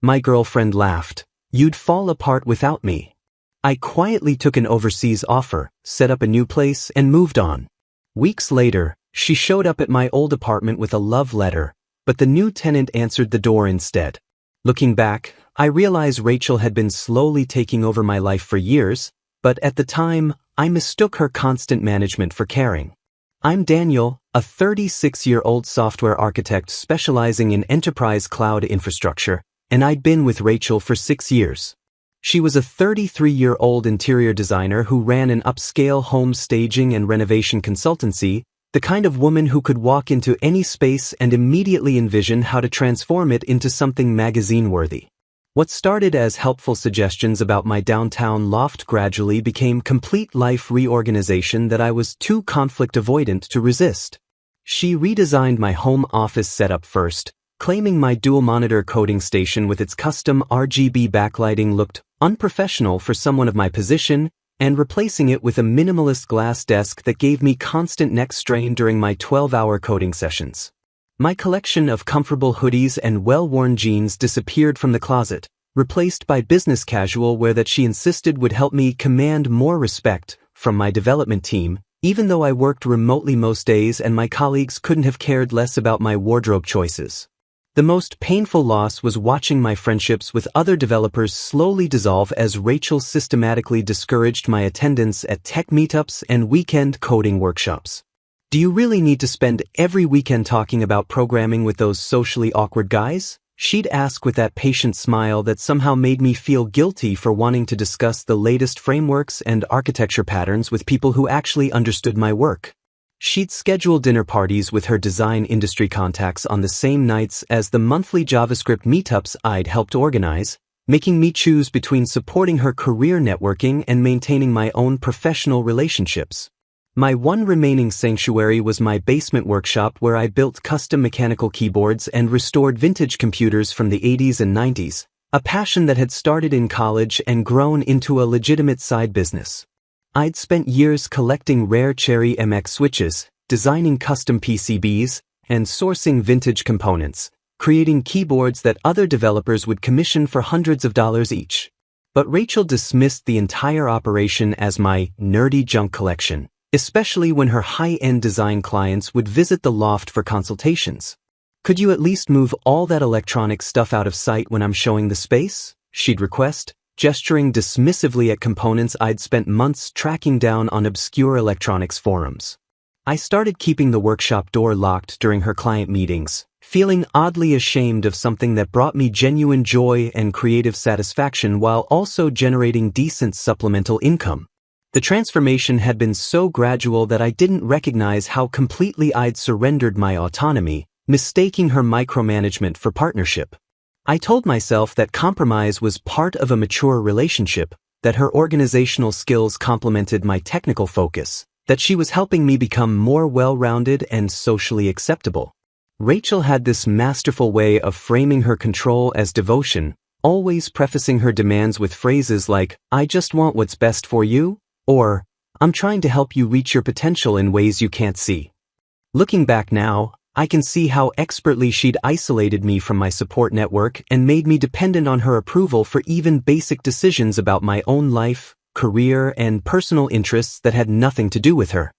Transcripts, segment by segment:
My girlfriend laughed. You'd fall apart without me. I quietly took an overseas offer, set up a new place, and moved on. Weeks later, she showed up at my old apartment with a love letter, but the new tenant answered the door instead. Looking back, I realize Rachel had been slowly taking over my life for years, but at the time, I mistook her constant management for caring. I'm Daniel, a 36-year-old software architect specializing in enterprise cloud infrastructure, and I'd been with Rachel for 6 years. She was a 33-year-old interior designer who ran an upscale home staging and renovation consultancy, the kind of woman who could walk into any space and immediately envision how to transform it into something magazine-worthy. What started as helpful suggestions about my downtown loft gradually became complete life reorganization that I was too conflict-avoidant to resist. She redesigned my home office setup first, claiming my dual-monitor coding station with its custom RGB backlighting looked unprofessional for someone of my position, and replacing it with a minimalist glass desk that gave me constant neck strain during my 12-hour coding sessions. My collection of comfortable hoodies and well-worn jeans disappeared from the closet, replaced by business casual wear that she insisted would help me command more respect from my development team, even though I worked remotely most days and my colleagues couldn't have cared less about my wardrobe choices. The most painful loss was watching my friendships with other developers slowly dissolve as Rachel systematically discouraged my attendance at tech meetups and weekend coding workshops. Do you really need to spend every weekend talking about programming with those socially awkward guys? She'd ask with that patient smile that somehow made me feel guilty for wanting to discuss the latest frameworks and architecture patterns with people who actually understood my work. She'd schedule dinner parties with her design industry contacts on the same nights as the monthly JavaScript meetups I'd helped organize, making me choose between supporting her career networking and maintaining my own professional relationships. My one remaining sanctuary was my basement workshop where I built custom mechanical keyboards and restored vintage computers from the 80s and 90s, a passion that had started in college and grown into a legitimate side business. I'd spent years collecting rare Cherry MX switches, designing custom PCBs, and sourcing vintage components, creating keyboards that other developers would commission for hundreds of dollars each. But Rachel dismissed the entire operation as my nerdy junk collection, especially when her high-end design clients would visit the loft for consultations. Could you at least move all that electronic stuff out of sight when I'm showing the space? She'd request, gesturing dismissively at components I'd spent months tracking down on obscure electronics forums. I started keeping the workshop door locked during her client meetings, feeling oddly ashamed of something that brought me genuine joy and creative satisfaction while also generating decent supplemental income. The transformation had been so gradual that I didn't recognize how completely I'd surrendered my autonomy, mistaking her micromanagement for partnership. I told myself that compromise was part of a mature relationship, that her organizational skills complemented my technical focus, that she was helping me become more well-rounded and socially acceptable. Rachel had this masterful way of framing her control as devotion, always prefacing her demands with phrases like, "I just want what's best for you," or, "I'm trying to help you reach your potential in ways you can't see." Looking back now, I can see how expertly she'd isolated me from my support network and made me dependent on her approval for even basic decisions about my own life, career, and personal interests that had nothing to do with her.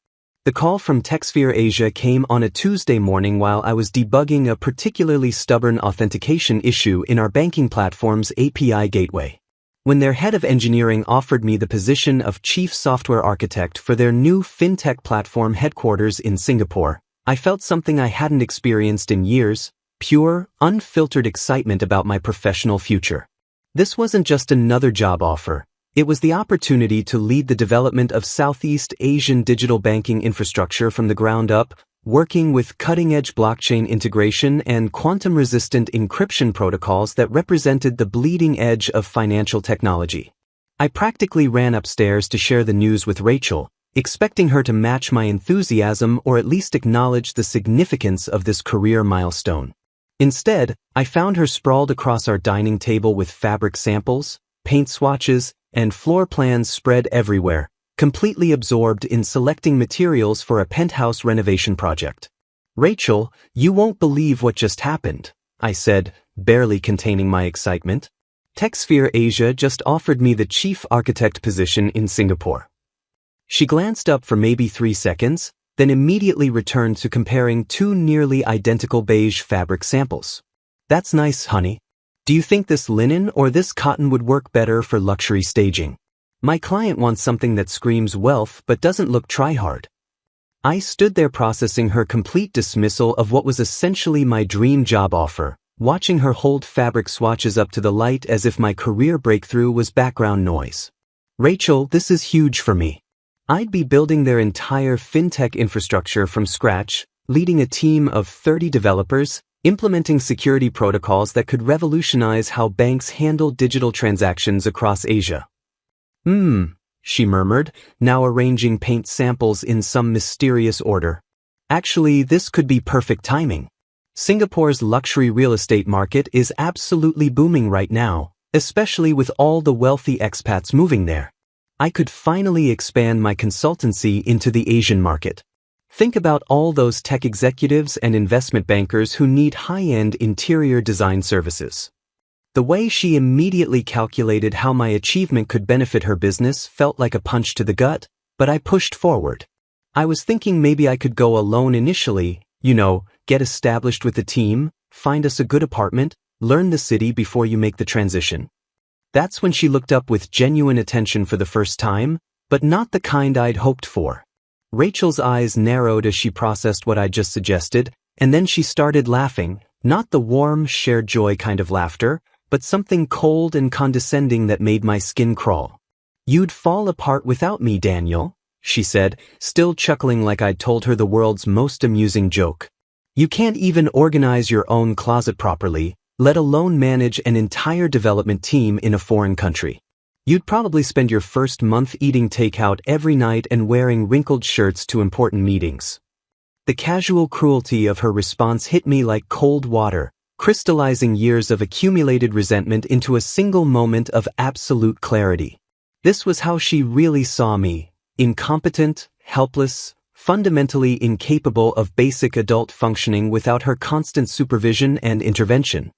The call from TechSphere Asia came on a Tuesday morning while I was debugging a particularly stubborn authentication issue in our banking platform's API gateway. When their head of engineering offered me the position of chief software architect for their new fintech platform headquarters in Singapore, I felt something I hadn't experienced in years, pure, unfiltered excitement about my professional future. This wasn't just another job offer. It was the opportunity to lead the development of Southeast Asian digital banking infrastructure from the ground up, working with cutting-edge blockchain integration and quantum-resistant encryption protocols that represented the bleeding edge of financial technology. I practically ran upstairs to share the news with Rachel, expecting her to match my enthusiasm or at least acknowledge the significance of this career milestone. Instead, I found her sprawled across our dining table with fabric samples, paint swatches, and floor plans spread everywhere, completely absorbed in selecting materials for a penthouse renovation project. "Rachel, you won't believe what just happened," I said, barely containing my excitement. TechSphere Asia just offered me the chief architect position in Singapore. She glanced up for maybe 3 seconds, then immediately returned to comparing 2 nearly identical beige fabric samples. That's nice, honey. Do you think this linen or this cotton would work better for luxury staging? My client wants something that screams wealth but doesn't look try-hard. I stood there processing her complete dismissal of what was essentially my dream job offer, watching her hold fabric swatches up to the light as if my career breakthrough was background noise. Rachel, this is huge for me. I'd be building their entire fintech infrastructure from scratch, leading a team of 30 developers, implementing security protocols that could revolutionize how banks handle digital transactions across Asia. She murmured, now arranging paint samples in some mysterious order. Actually, this could be perfect timing. Singapore's luxury real estate market is absolutely booming right now, especially with all the wealthy expats moving there. I could finally expand my consultancy into the Asian market. Think about all those tech executives and investment bankers who need high-end interior design services. The way she immediately calculated how my achievement could benefit her business felt like a punch to the gut, but I pushed forward. I was thinking maybe I could go alone initially, get established with the team, find us a good apartment, learn the city before you make the transition. That's when she looked up with genuine attention for the first time, but not the kind I'd hoped for. Rachel's eyes narrowed as she processed what I just suggested, and then she started laughing, not the warm, shared joy kind of laughter, but something cold and condescending that made my skin crawl. You'd fall apart without me, Daniel, she said, still chuckling like I'd told her the world's most amusing joke. You can't even organize your own closet properly, let alone manage an entire development team in a foreign country. You'd probably spend your first month eating takeout every night and wearing wrinkled shirts to important meetings. The casual cruelty of her response hit me like cold water, crystallizing years of accumulated resentment into a single moment of absolute clarity. This was how she really saw me, incompetent, helpless, fundamentally incapable of basic adult functioning without her constant supervision and intervention.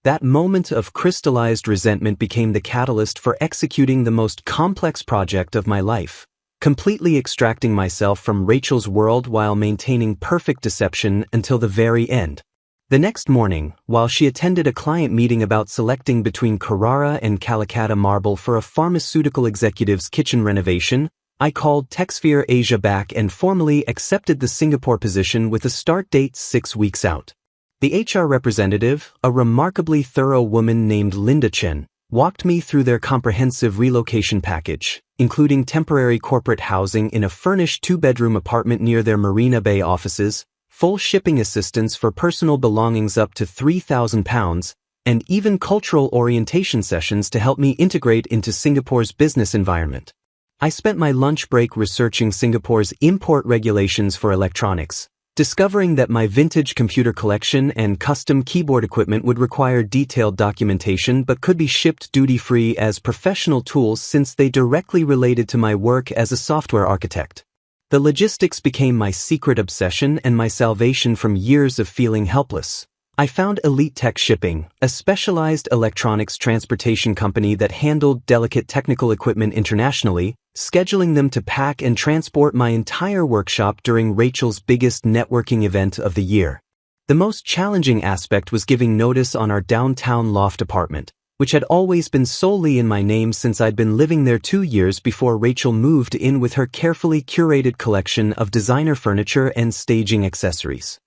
That moment of crystallized resentment became the catalyst for executing the most complex project of my life, completely extracting myself from Rachel's world while maintaining perfect deception until the very end. The next morning, while she attended a client meeting about selecting between Carrara and Calcutta marble for a pharmaceutical executive's kitchen renovation, I called TechSphere Asia back and formally accepted the Singapore position with a start date 6 weeks out. The HR representative, a remarkably thorough woman named Linda Chen, walked me through their comprehensive relocation package, including temporary corporate housing in a furnished 2-bedroom apartment near their Marina Bay offices, full shipping assistance for personal belongings up to £3,000, and even cultural orientation sessions to help me integrate into Singapore's business environment. I spent my lunch break researching Singapore's import regulations for electronics, discovering that my vintage computer collection and custom keyboard equipment would require detailed documentation but could be shipped duty-free as professional tools since they directly related to my work as a software architect. The logistics became my secret obsession and my salvation from years of feeling helpless. I found Elite Tech Shipping, a specialized electronics transportation company that handled delicate technical equipment internationally, scheduling them to pack and transport my entire workshop during Rachel's biggest networking event of the year. The most challenging aspect was giving notice on our downtown loft apartment, which had always been solely in my name since I'd been living there 2 years before Rachel moved in with her carefully curated collection of designer furniture and staging accessories.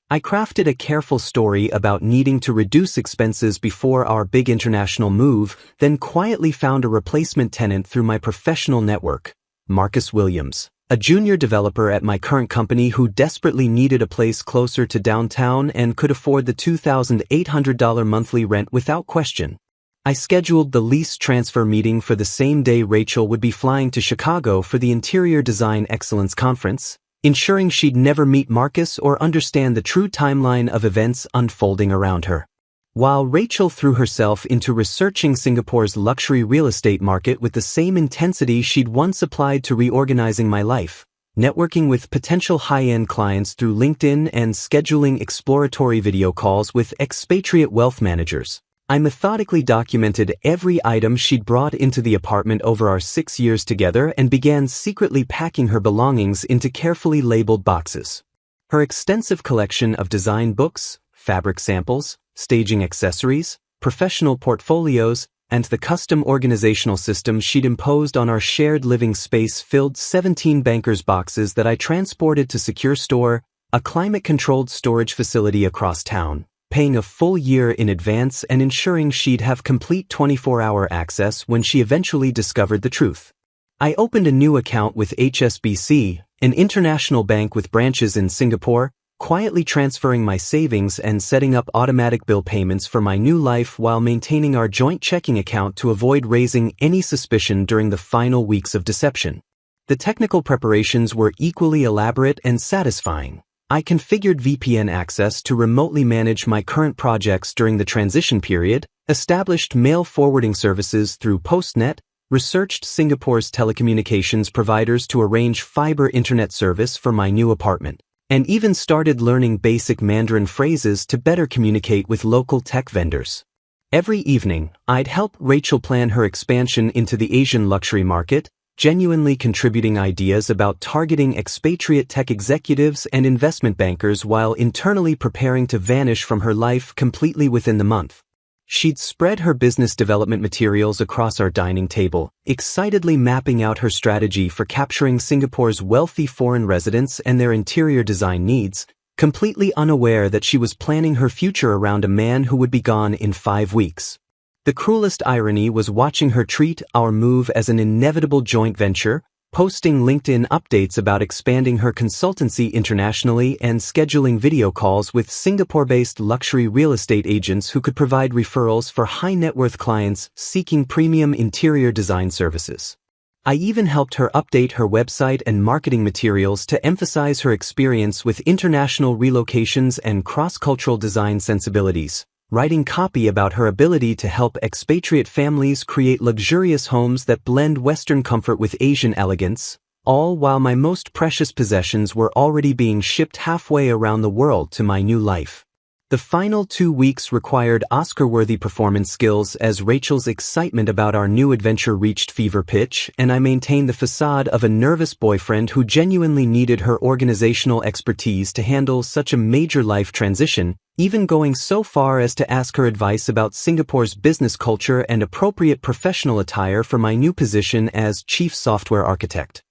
I crafted a careful story about needing to reduce expenses before our big international move, then quietly found a replacement tenant through my professional network, Marcus Williams, a junior developer at my current company who desperately needed a place closer to downtown and could afford the $2,800 monthly rent without question. I scheduled the lease transfer meeting for the same day Rachel would be flying to Chicago for the Interior Design Excellence Conference, ensuring she'd never meet Marcus or understand the true timeline of events unfolding around her. While Rachel threw herself into researching Singapore's luxury real estate market with the same intensity she'd once applied to reorganizing my life, networking with potential high-end clients through LinkedIn, and scheduling exploratory video calls with expatriate wealth managers. I methodically documented every item she'd brought into the apartment over our 6 years together and began secretly packing her belongings into carefully labeled boxes. Her extensive collection of design books, fabric samples, staging accessories, professional portfolios, and the custom organizational system she'd imposed on our shared living space filled 17 bankers' boxes that I transported to Secure Store, a climate-controlled storage facility across town, paying a full year in advance and ensuring she'd have complete 24-hour access when she eventually discovered the truth. I opened a new account with HSBC, an international bank with branches in Singapore, quietly transferring my savings and setting up automatic bill payments for my new life while maintaining our joint checking account to avoid raising any suspicion during the final weeks of deception. The technical preparations were equally elaborate and satisfying. I configured VPN access to remotely manage my current projects during the transition period, established mail forwarding services through Postnet, researched Singapore's telecommunications providers to arrange fiber internet service for my new apartment, and even started learning basic Mandarin phrases to better communicate with local tech vendors. Every evening, I'd help Rachel plan her expansion into the Asian luxury market, genuinely contributing ideas about targeting expatriate tech executives and investment bankers while internally preparing to vanish from her life completely within the month. She'd spread her business development materials across our dining table, excitedly mapping out her strategy for capturing Singapore's wealthy foreign residents and their interior design needs, completely unaware that she was planning her future around a man who would be gone in 5 weeks. The cruelest irony was watching her treat our move as an inevitable joint venture, posting LinkedIn updates about expanding her consultancy internationally and scheduling video calls with Singapore-based luxury real estate agents who could provide referrals for high-net-worth clients seeking premium interior design services. I even helped her update her website and marketing materials to emphasize her experience with international relocations and cross-cultural design sensibilities, writing copy about her ability to help expatriate families create luxurious homes that blend Western comfort with Asian elegance, all while my most precious possessions were already being shipped halfway around the world to my new life. The final 2 weeks required Oscar-worthy performance skills as Rachel's excitement about our new adventure reached fever pitch, and I maintained the facade of a nervous boyfriend who genuinely needed her organizational expertise to handle such a major life transition, even going so far as to ask her advice about Singapore's business culture and appropriate professional attire for my new position as chief software architect.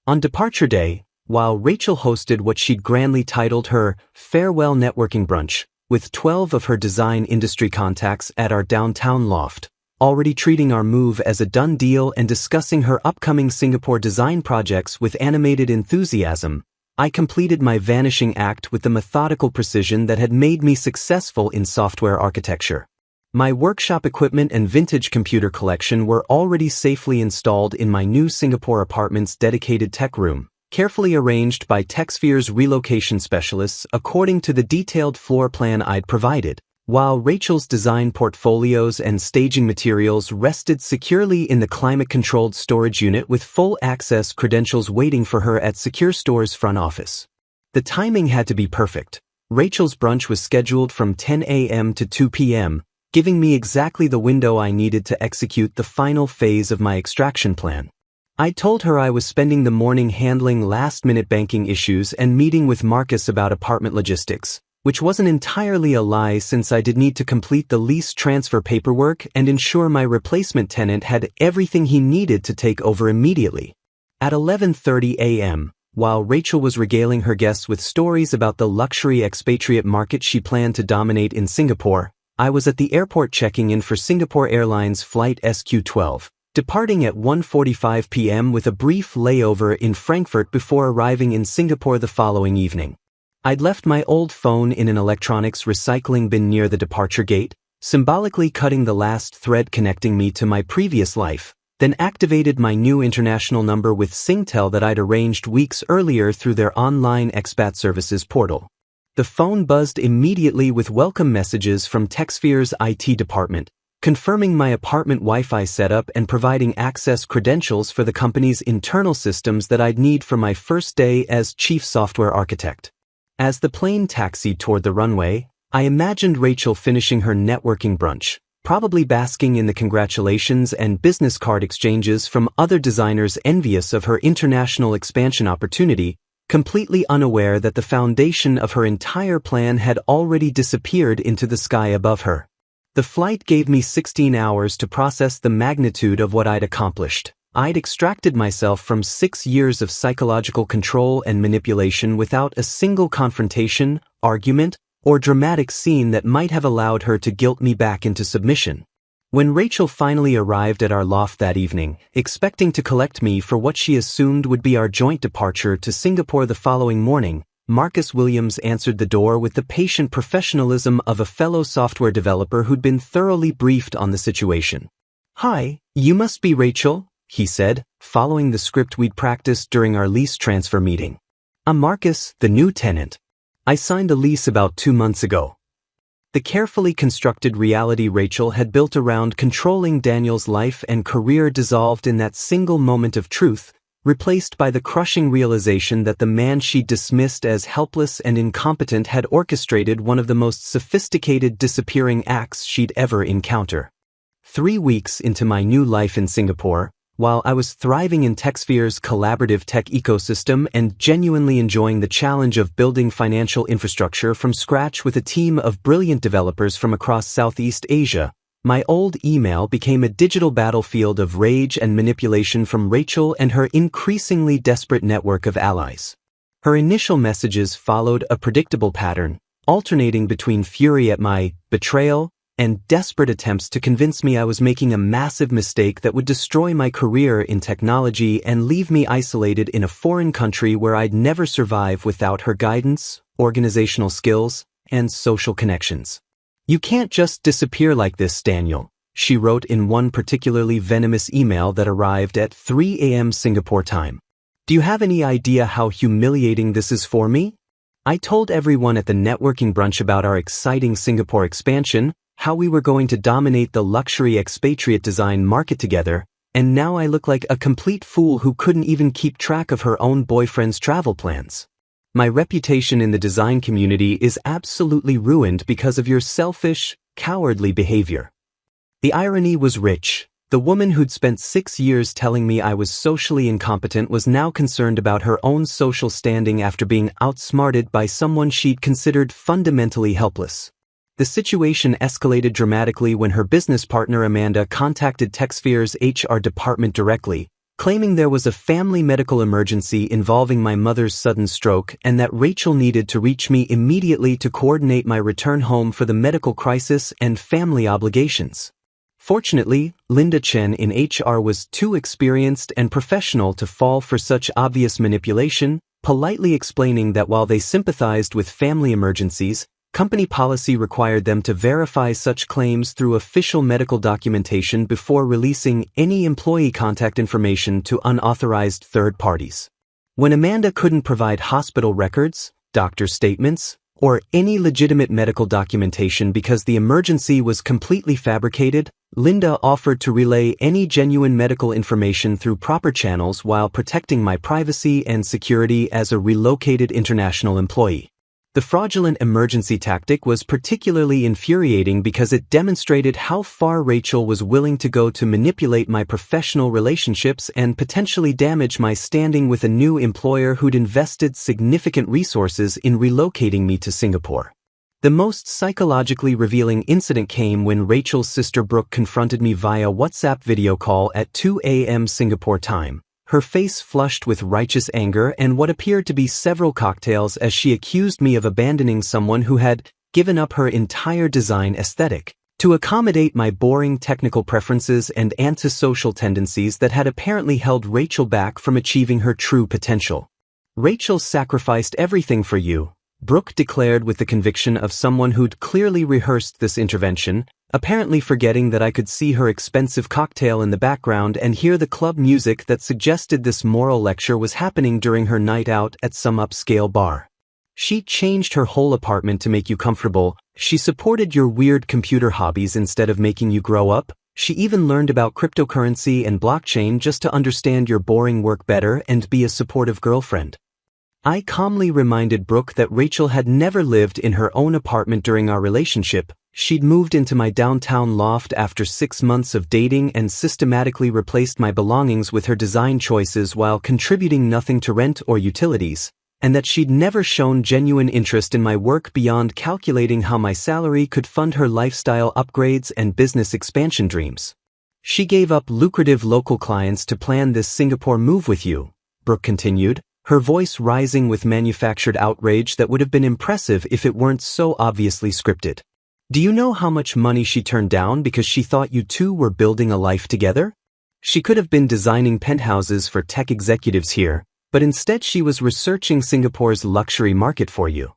On departure day, while Rachel hosted what she'd grandly titled her farewell networking brunch, with 12 of her design industry contacts at our downtown loft, already treating our move as a done deal and discussing her upcoming Singapore design projects with animated enthusiasm, I completed my vanishing act with the methodical precision that had made me successful in software architecture. My workshop equipment and vintage computer collection were already safely installed in my new Singapore apartment's dedicated tech room, carefully arranged by TechSphere's relocation specialists according to the detailed floor plan I'd provided, while Rachel's design portfolios and staging materials rested securely in the climate-controlled storage unit with full access credentials waiting for her at Secure Store's front office. The timing had to be perfect. Rachel's brunch was scheduled from 10 a.m. to 2 p.m., giving me exactly the window I needed to execute the final phase of my extraction plan. I told her I was spending the morning handling last-minute banking issues and meeting with Marcus about apartment logistics, which wasn't entirely a lie since I did need to complete the lease transfer paperwork and ensure my replacement tenant had everything he needed to take over immediately. At 11:30 a.m., while Rachel was regaling her guests with stories about the luxury expatriate market she planned to dominate in Singapore, I was at the airport checking in for Singapore Airlines Flight SQ12. Departing at 1:45 p.m. with a brief layover in Frankfurt before arriving in Singapore the following evening. I'd left my old phone in an electronics recycling bin near the departure gate, symbolically cutting the last thread connecting me to my previous life, then activated my new international number with Singtel that I'd arranged weeks earlier through their online expat services portal. The phone buzzed immediately with welcome messages from TechSphere's IT department, confirming my apartment Wi-Fi setup and providing access credentials for the company's internal systems that I'd need for my first day as chief software architect. As the plane taxied toward the runway, I imagined Rachel finishing her networking brunch, probably basking in the congratulations and business card exchanges from other designers envious of her international expansion opportunity, completely unaware that the foundation of her entire plan had already disappeared into the sky above her. The flight gave me 16 hours to process the magnitude of what I'd accomplished. I'd extracted myself from 6 years of psychological control and manipulation without a single confrontation, argument, or dramatic scene that might have allowed her to guilt me back into submission. When Rachel finally arrived at our loft that evening, expecting to collect me for what she assumed would be our joint departure to Singapore the following morning, Marcus Williams answered the door with the patient professionalism of a fellow software developer who'd been thoroughly briefed on the situation. "Hi, you must be Rachel," he said, following the script we'd practiced during our lease transfer meeting. "I'm Marcus, the new tenant. I signed a lease about 2 months ago." The carefully constructed reality Rachel had built around controlling Daniel's life and career dissolved in that single moment of truth, replaced by the crushing realization that the man she dismissed as helpless and incompetent had orchestrated one of the most sophisticated disappearing acts she'd ever encounter. 3 weeks into my new life in Singapore, while I was thriving in TechSphere's collaborative tech ecosystem and genuinely enjoying the challenge of building financial infrastructure from scratch with a team of brilliant developers from across Southeast Asia, my old email became a digital battlefield of rage and manipulation from Rachel and her increasingly desperate network of allies. Her initial messages followed a predictable pattern, alternating between fury at my betrayal and desperate attempts to convince me I was making a massive mistake that would destroy my career in technology and leave me isolated in a foreign country where I'd never survive without her guidance, organizational skills, and social connections. "You can't just disappear like this, Daniel," she wrote in one particularly venomous email that arrived at 3 a.m. Singapore time. "Do you have any idea how humiliating this is for me? I told everyone at the networking brunch about our exciting Singapore expansion, how we were going to dominate the luxury expatriate design market together, and now I look like a complete fool who couldn't even keep track of her own boyfriend's travel plans. My reputation in the design community is absolutely ruined because of your selfish, cowardly behavior." The irony was rich. The woman who'd spent 6 years telling me I was socially incompetent was now concerned about her own social standing after being outsmarted by someone she'd considered fundamentally helpless. The situation escalated dramatically when her business partner Amanda contacted TechSphere's HR department directly, claiming there was a family medical emergency involving my mother's sudden stroke and that Rachel needed to reach me immediately to coordinate my return home for the medical crisis and family obligations. Fortunately, Linda Chen in HR was too experienced and professional to fall for such obvious manipulation, politely explaining that while they sympathized with family emergencies, company policy required them to verify such claims through official medical documentation before releasing any employee contact information to unauthorized third parties. When Amanda couldn't provide hospital records, doctor statements, or any legitimate medical documentation because the emergency was completely fabricated, Linda offered to relay any genuine medical information through proper channels while protecting my privacy and security as a relocated international employee. The fraudulent emergency tactic was particularly infuriating because it demonstrated how far Rachel was willing to go to manipulate my professional relationships and potentially damage my standing with a new employer who'd invested significant resources in relocating me to Singapore. The most psychologically revealing incident came when Rachel's sister Brooke confronted me via WhatsApp video call at 2 a.m. Singapore time, her face flushed with righteous anger and what appeared to be several cocktails as she accused me of abandoning someone who had given up her entire design aesthetic to accommodate my boring technical preferences and antisocial tendencies that had apparently held Rachel back from achieving her true potential. "Rachel sacrificed everything for you," Brooke declared with the conviction of someone who'd clearly rehearsed this intervention, apparently forgetting that I could see her expensive cocktail in the background and hear the club music that suggested this moral lecture was happening during her night out at some upscale bar. She changed her whole apartment to make you comfortable. She supported your weird computer hobbies instead of making you grow up. She even learned about cryptocurrency and blockchain just to understand your boring work better and be a supportive girlfriend. I calmly reminded Brooke that Rachel had never lived in her own apartment during our relationship. She'd moved into my downtown loft after 6 months of dating and systematically replaced my belongings with her design choices while contributing nothing to rent or utilities, and that she'd never shown genuine interest in my work beyond calculating how my salary could fund her lifestyle upgrades and business expansion dreams. She gave up lucrative local clients to plan this Singapore move with you, Brooke continued, her voice rising with manufactured outrage that would have been impressive if it weren't so obviously scripted. Do you know how much money she turned down because she thought you two were building a life together? She could have been designing penthouses for tech executives here, but instead she was researching Singapore's luxury market for you.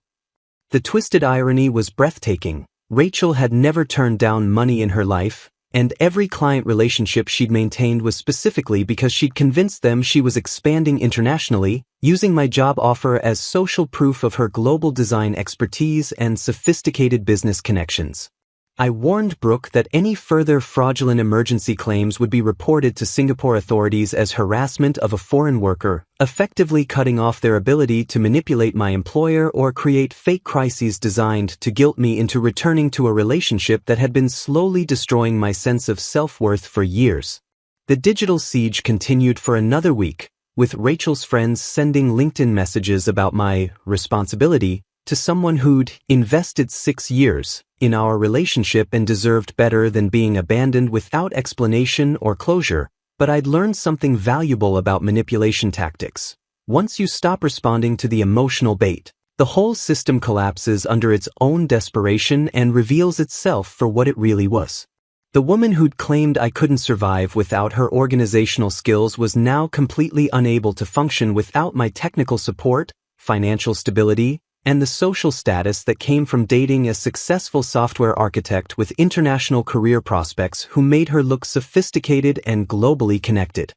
The twisted irony was breathtaking. Rachel had never turned down money in her life, and every client relationship she'd maintained was specifically because she'd convinced them she was expanding internationally, using my job offer as social proof of her global design expertise and sophisticated business connections. I warned Brooke that any further fraudulent emergency claims would be reported to Singapore authorities as harassment of a foreign worker, effectively cutting off their ability to manipulate my employer or create fake crises designed to guilt me into returning to a relationship that had been slowly destroying my sense of self-worth for years. The digital siege continued for another week, with Rachel's friends sending LinkedIn messages about my responsibility to someone who'd invested 6 years in our relationship and deserved better than being abandoned without explanation or closure, but I'd learned something valuable about manipulation tactics. Once you stop responding to the emotional bait, the whole system collapses under its own desperation and reveals itself for what it really was. The woman who'd claimed I couldn't survive without her organizational skills was now completely unable to function without my technical support, financial stability, and the social status that came from dating a successful software architect with international career prospects who made her look sophisticated and globally connected.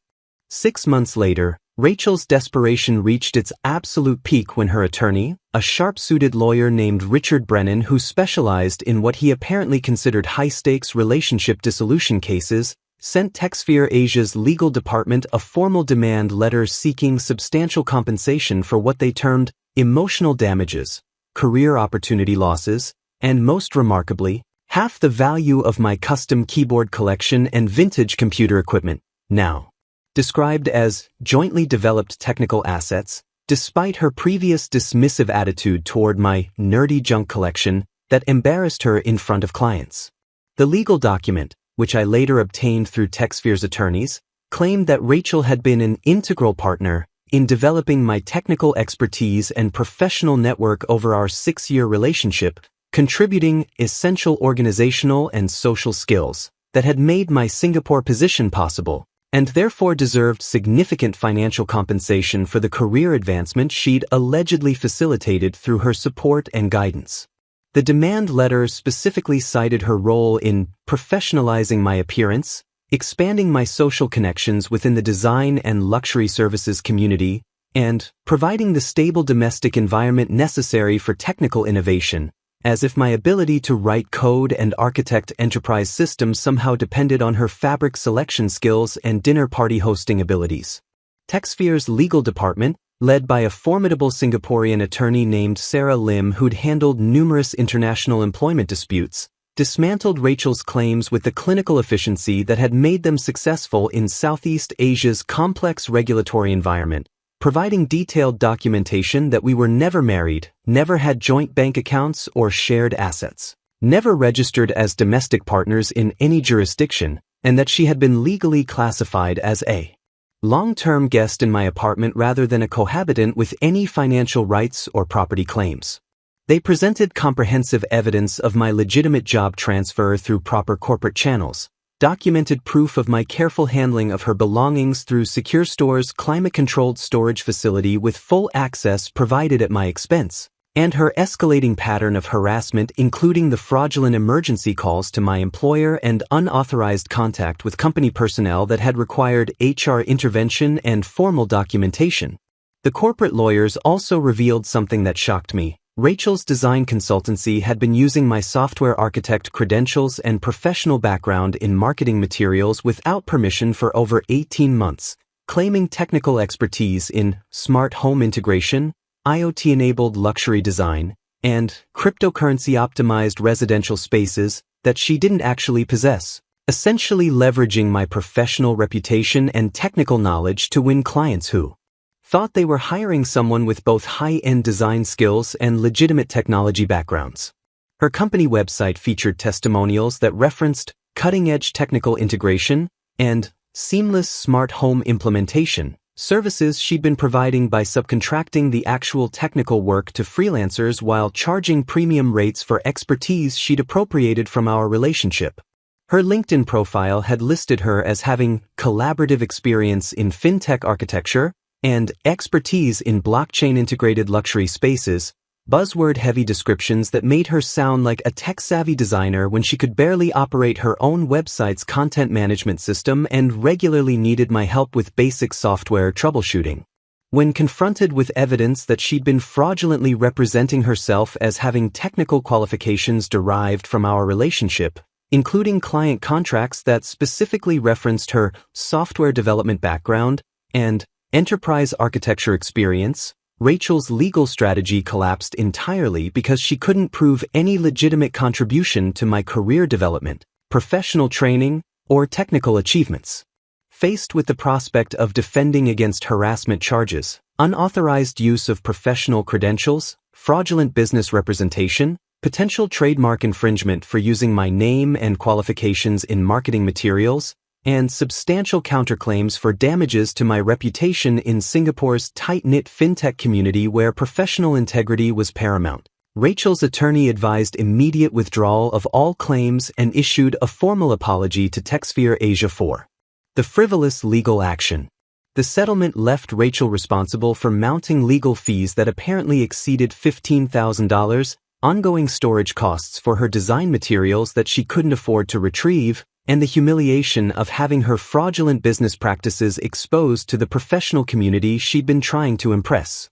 6 months later, Rachel's desperation reached its absolute peak when her attorney, a sharp-suited lawyer named Richard Brennan who specialized in what he apparently considered high-stakes relationship dissolution cases, sent TechSphere Asia's legal department a formal demand letter seeking substantial compensation for what they termed emotional damages, career opportunity losses, and most remarkably, half the value of my custom keyboard collection and vintage computer equipment, now described as jointly developed technical assets, despite her previous dismissive attitude toward my nerdy junk collection that embarrassed her in front of clients. The legal document, which I later obtained through TechSphere's attorneys, claimed that Rachel had been an integral partner in developing my technical expertise and professional network over our 6-year relationship, contributing essential organizational and social skills that had made my Singapore position possible, and therefore deserved significant financial compensation for the career advancement she'd allegedly facilitated through her support and guidance. The demand letter specifically cited her role in professionalizing my appearance, expanding my social connections within the design and luxury services community, and providing the stable domestic environment necessary for technical innovation, as if my ability to write code and architect enterprise systems somehow depended on her fabric selection skills and dinner party hosting abilities. TechSphere's legal department, led by a formidable Singaporean attorney named Sarah Lim who'd handled numerous international employment disputes, dismantled Rachel's claims with the clinical efficiency that had made them successful in Southeast Asia's complex regulatory environment, providing detailed documentation that we were never married, never had joint bank accounts or shared assets, never registered as domestic partners in any jurisdiction, and that she had been legally classified as a long-term guest in my apartment rather than a cohabitant with any financial rights or property claims. They presented comprehensive evidence of my legitimate job transfer through proper corporate channels, documented proof of my careful handling of her belongings through Secure Store's climate-controlled storage facility with full access provided at my expense, and her escalating pattern of harassment including the fraudulent emergency calls to my employer and unauthorized contact with company personnel that had required HR intervention and formal documentation. The corporate lawyers also revealed something that shocked me. Rachel's design consultancy had been using my software architect credentials and professional background in marketing materials without permission for over 18 months, claiming technical expertise in smart home integration, IoT-enabled luxury design, and cryptocurrency-optimized residential spaces that she didn't actually possess, essentially leveraging my professional reputation and technical knowledge to win clients who thought they were hiring someone with both high-end design skills and legitimate technology backgrounds. Her company website featured testimonials that referenced cutting-edge technical integration and seamless smart home implementation, services she'd been providing by subcontracting the actual technical work to freelancers while charging premium rates for expertise she'd appropriated from our relationship. Her LinkedIn profile had listed her as having collaborative experience in fintech architecture and expertise in blockchain-integrated luxury spaces, buzzword-heavy descriptions that made her sound like a tech-savvy designer when she could barely operate her own website's content management system and regularly needed my help with basic software troubleshooting. When confronted with evidence that she'd been fraudulently representing herself as having technical qualifications derived from our relationship, including client contracts that specifically referenced her software development background and enterprise architecture experience, Rachel's legal strategy collapsed entirely because she couldn't prove any legitimate contribution to my career development, professional training, or technical achievements. Faced with the prospect of defending against harassment charges, unauthorized use of professional credentials, fraudulent business representation, potential trademark infringement for using my name and qualifications in marketing materials, and substantial counterclaims for damages to my reputation in Singapore's tight-knit fintech community where professional integrity was paramount, Rachel's attorney advised immediate withdrawal of all claims and issued a formal apology to TechSphere Asia for the frivolous legal action. The settlement left Rachel responsible for mounting legal fees that apparently exceeded $15,000, ongoing storage costs for her design materials that she couldn't afford to retrieve, and the humiliation of having her fraudulent business practices exposed to the professional community she'd been trying to impress.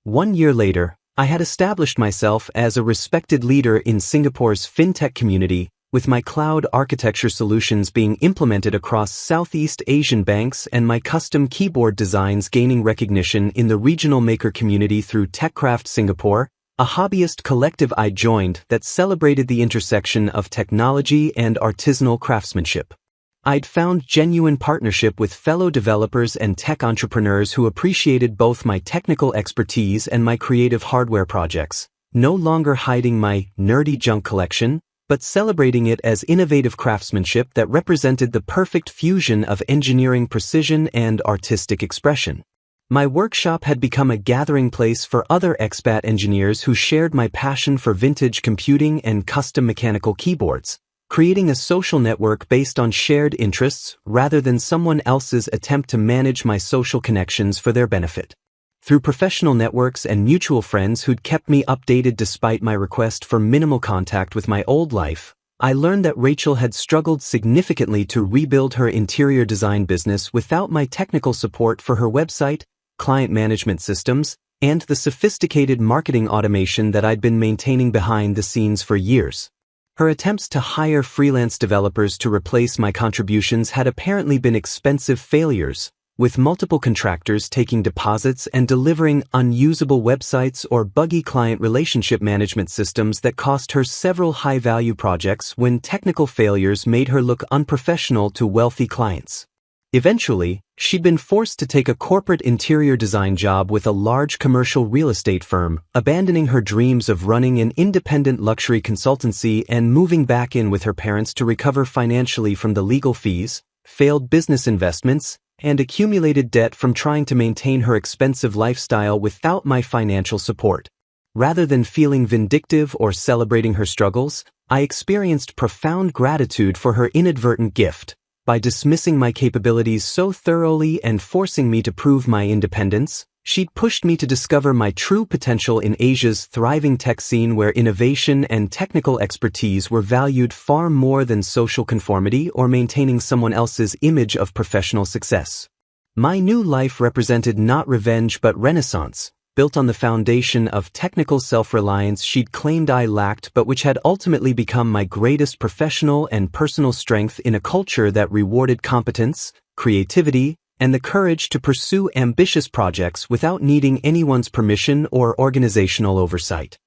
1 year later, I had established myself as a respected leader in Singapore's fintech community, with my cloud architecture solutions being implemented across Southeast Asian banks and my custom keyboard designs gaining recognition in the regional maker community through TechCraft Singapore, a hobbyist collective I joined that celebrated the intersection of technology and artisanal craftsmanship. I'd found genuine partnership with fellow developers and tech entrepreneurs who appreciated both my technical expertise and my creative hardware projects, no longer hiding my nerdy junk collection, but celebrating it as innovative craftsmanship that represented the perfect fusion of engineering precision and artistic expression. My workshop had become a gathering place for other expat engineers who shared my passion for vintage computing and custom mechanical keyboards, creating a social network based on shared interests rather than someone else's attempt to manage my social connections for their benefit. Through professional networks and mutual friends who'd kept me updated despite my request for minimal contact with my old life, I learned that Rachel had struggled significantly to rebuild her interior design business without my technical support for her website, client management systems, and the sophisticated marketing automation that I'd been maintaining behind the scenes for years. Her attempts to hire freelance developers to replace my contributions had apparently been expensive failures, with multiple contractors taking deposits and delivering unusable websites or buggy client relationship management systems that cost her several high-value projects when technical failures made her look unprofessional to wealthy clients. Eventually, she'd been forced to take a corporate interior design job with a large commercial real estate firm, abandoning her dreams of running an independent luxury consultancy and moving back in with her parents to recover financially from the legal fees, failed business investments, and accumulated debt from trying to maintain her expensive lifestyle without my financial support. Rather than feeling vindictive or celebrating her struggles, I experienced profound gratitude for her inadvertent gift. By dismissing my capabilities so thoroughly and forcing me to prove my independence, she'd pushed me to discover my true potential in Asia's thriving tech scene where innovation and technical expertise were valued far more than social conformity or maintaining someone else's image of professional success. My new life represented not revenge but renaissance, built on the foundation of technical self-reliance she'd claimed I lacked but which had ultimately become my greatest professional and personal strength in a culture that rewarded competence, creativity, and the courage to pursue ambitious projects without needing anyone's permission or organizational oversight.